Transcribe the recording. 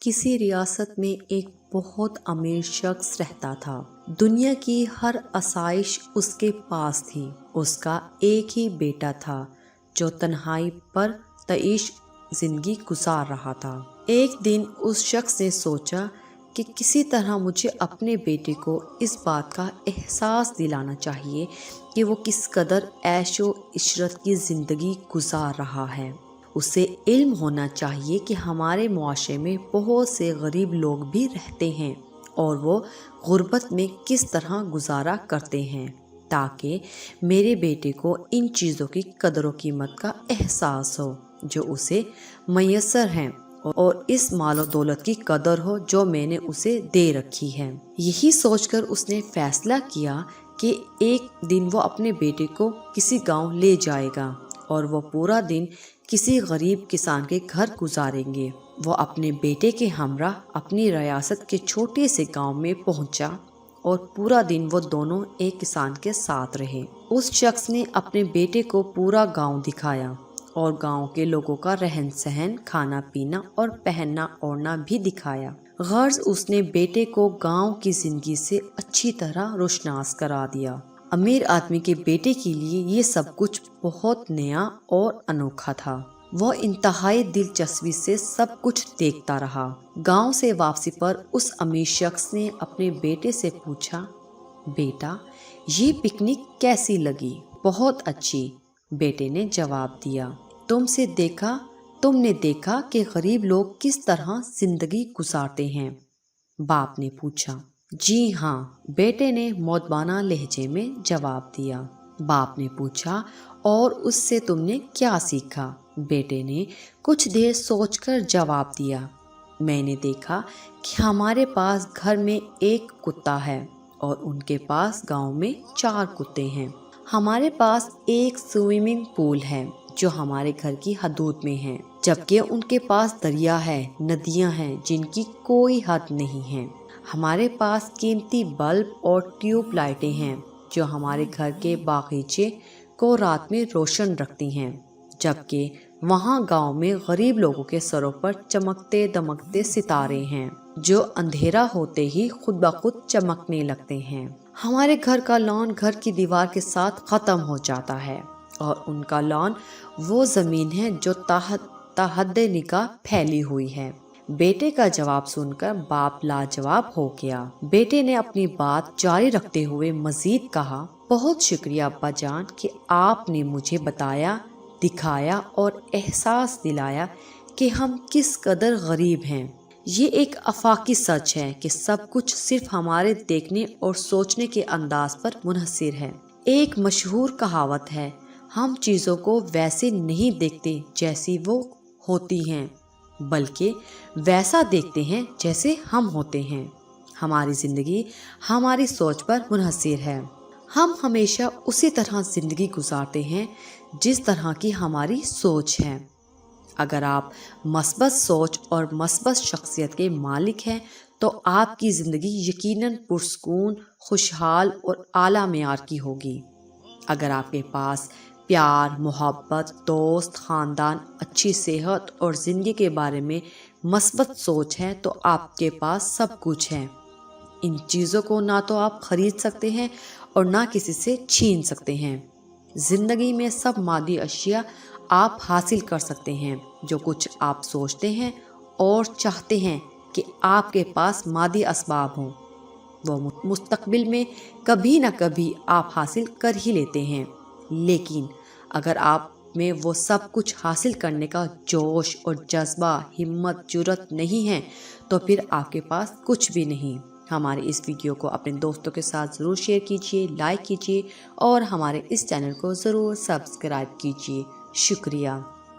किसी रियासत में एक बहुत अमीर शख्स रहता था। दुनिया की हर आसाइश उसके पास थी। उसका एक ही बेटा था जो तन्हाई पर तईश जिंदगी गुजार रहा था। एक दिन उस शख्स ने सोचा कि किसी तरह मुझे अपने बेटे को इस बात का एहसास दिलाना चाहिए कि वो किस कदर ऐशो इशरत की ज़िंदगी गुजार रहा है। उसे इल्म होना चाहिए कि हमारे मुआशरे में बहुत से गरीब लोग भी रहते हैं और वो गुर्बत में किस तरह गुजारा करते हैं, ताकि मेरे बेटे को इन चीज़ों की कदर व कीमत का एहसास हो जो उसे मैसर हैं और इस मालो दौलत की कदर हो जो मैंने उसे दे रखी है। यही सोचकर उसने फैसला किया कि एक दिन वो अपने बेटे को किसी गांव ले जाएगा और वो पूरा दिन किसी गरीब किसान के घर गुजारेंगे। वो अपने बेटे के हमरा अपनी रियासत के छोटे से गांव में पहुंचा और पूरा दिन वो दोनों एक किसान के साथ रहे। उस शख्स ने अपने बेटे को पूरा गांव दिखाया और गांव के लोगों का रहन सहन, खाना पीना और पहनना ओढ़ना भी दिखाया। गर्ज उसने बेटे को गांव की जिंदगी से अच्छी तरह रोशनास करा दिया। अमीर आदमी के बेटे के लिए ये सब कुछ बहुत नया और अनोखा था। वो इंतहाई दिलचस्पी से सब कुछ देखता रहा। गांव से वापसी पर उस अमीर शख्स ने अपने बेटे से पूछा, बेटा ये पिकनिक कैसी लगी? बहुत अच्छी, बेटे ने जवाब दिया। तुमने देखा कि गरीब लोग किस तरह जिंदगी गुजारते हैं? बाप ने पूछा। जी हाँ, बेटे ने मौदबाना लहजे में जवाब दिया। बाप ने पूछा, और उससे तुमने क्या सीखा? बेटे ने कुछ देर सोचकर जवाब दिया। मैंने देखा कि हमारे पास घर में एक कुत्ता है और उनके पास गांव में 4 कुत्ते हैं। हमारे पास एक स्विमिंग पूल है जो हमारे घर की हदूद में है, जबकि उनके पास दरिया है, नदियां हैं जिनकी कोई हद नहीं है। हमारे पास कीमती बल्ब और ट्यूब लाइटें हैं जो हमारे घर के बागीचे को रात में रोशन रखती हैं, जबकि वहाँ गांव में गरीब लोगों के सरों पर चमकते दमकते सितारे हैं जो अंधेरा होते ही खुद ब खुद चमकने लगते हैं। हमारे घर का लॉन घर की दीवार के साथ खत्म हो जाता है और उनका लॉन वो जमीन है जो ताहद निगाह फैली हुई है। बेटे का जवाब सुनकर बाप लाजवाब हो गया। बेटे ने अपनी बात जारी रखते हुए मजीद कहा, बहुत शुक्रिया अब्बा जान कि आपने मुझे बताया, दिखाया और एहसास दिलाया कि हम किस कदर गरीब हैं। ये एक आफाकी सच है कि सब कुछ सिर्फ हमारे देखने और सोचने के अंदाज पर मुनहसिर है। एक मशहूर कहावत है, हम चीज़ों को वैसे नहीं देखते जैसी वो होती हैं, बल्कि वैसा देखते हैं जैसे हम होते हैं। हमारी ज़िंदगी हमारी सोच पर मुनहसिर है। हम हमेशा उसी तरह ज़िंदगी गुजारते हैं जिस तरह की हमारी सोच है। अगर आप मस्बत सोच और मस्बत शख्सियत के मालिक हैं तो आपकी ज़िंदगी यकीनन पुरसकून, खुशहाल और आला मेयार की होगी। अगर आपके पास प्यार, मोहब्बत, दोस्त, ख़ानदान, अच्छी सेहत और ज़िंदगी के बारे में मस्बत सोच है तो आपके पास सब कुछ है। इन चीज़ों को ना तो आप ख़रीद सकते हैं और ना किसी से छीन सकते हैं। ज़िंदगी में सब मादी अशिया आप हासिल कर सकते हैं। जो कुछ आप सोचते हैं और चाहते हैं कि आपके पास मादी असबाब हों, वो मुस्तकबिल में कभी ना कभी आप हासिल कर ही लेते हैं। लेकिन अगर आप में वो सब कुछ हासिल करने का जोश और जज्बा, हिम्मत, जुर्रत नहीं है तो फिर आपके पास कुछ भी नहीं। हमारे इस वीडियो को अपने दोस्तों के साथ ज़रूर शेयर कीजिए, लाइक कीजिए और हमारे इस चैनल को ज़रूर सब्सक्राइब कीजिए। शुक्रिया।